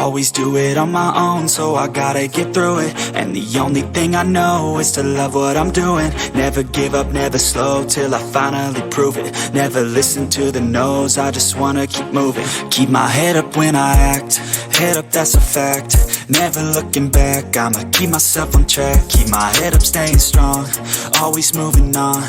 Always do it on my own, so I gotta get through it. And the only thing I know is to love what I'm doing. Never give up, never slow, till I finally prove it. Never listen to the no's, I just wanna keep moving. Keep my head up when I act, head up, that's a fact. Never looking back, I'ma keep myself on track. Keep my head up, staying strong, always moving on.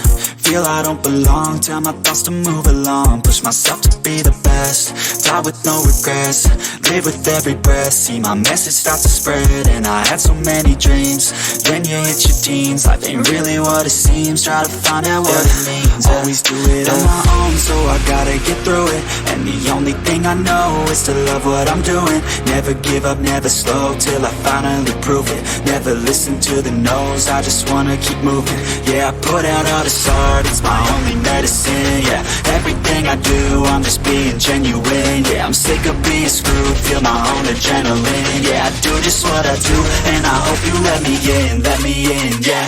Feel I don't belong, tell my thoughts to move along. Push myself to be the best, die with no regrets. Live with every breath, see my message start to spread. And I had so many dreams, then you hit your teens. Life ain't really what it seems, try to find out what it means. Always do it on my own, so I gotta get through it. And the only thing I know is to love what I'm doing. Never give up, never slow, till I finally prove it. Never listen to the no's, I just wanna keep moving. Yeah, I put out all this art, it's my only medicine. Yeah, everything I do, I'm just being genuine. Yeah, I'm sick of being screwed, feel my own adrenaline. Yeah, I do just what I do, and I hope you let me in, yeah.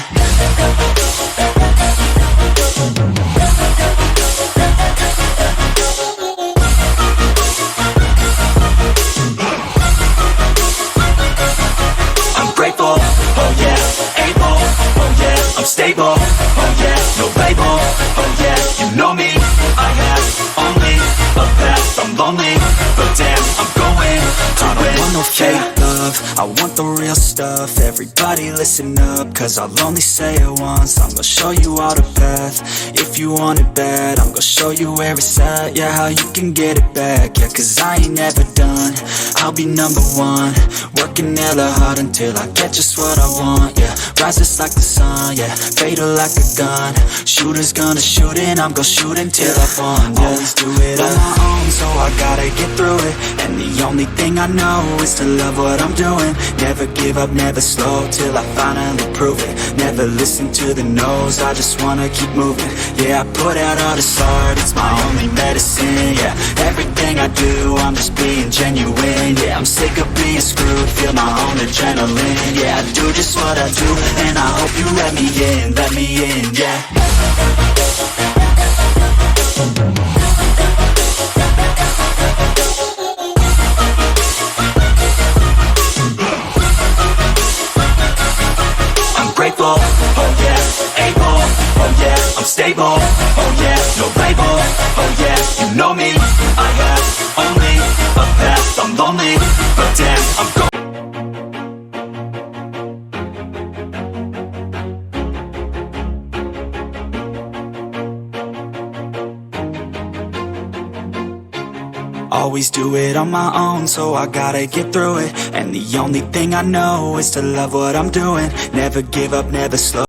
I'm grateful, oh yeah, able, oh yeah, I'm stable, oh yeah, no label, oh yeah, you know me, I have only a path, I'm lonely, but damn, I'm going to win. I don't want no fake love, I want the real stuff. Everybody listen up, cause I'll only say it once. I'm gonna show you all the path, if you want it bad. I'm gonna show you where it's at, yeah, how you can get it back. Yeah, cause I ain't never done, I'll be number one. Working hella hard until I get just what I want, yeah. Rises like the sun, yeah, fatal like a gun. Shooter's gonna shoot and I'm gonna shoot until I've won, yeah. Always do it on my own, so I gotta get through it. And the only thing I know is to love what I'm doing. Never give up, never slow, till I finally prove it. Never listen to the no's, I just wanna keep moving. Yeah, I put out all this art, it's my only medicine. Yeah, everything I do, I'm just being genuine. Yeah, I'm sick of being screwed, feel my own adrenaline. Yeah, I do just what I do, and I hope you let me in, yeah. Grateful, oh yeah, able, oh yeah, I'm stable, oh yeah, no label, oh yeah, you know me, I have only a path, I'm lonely, but damn, I'm going. Always do it on my own, so I gotta get through it. And the only thing I know is to love what I'm doing. Never give up, never slow.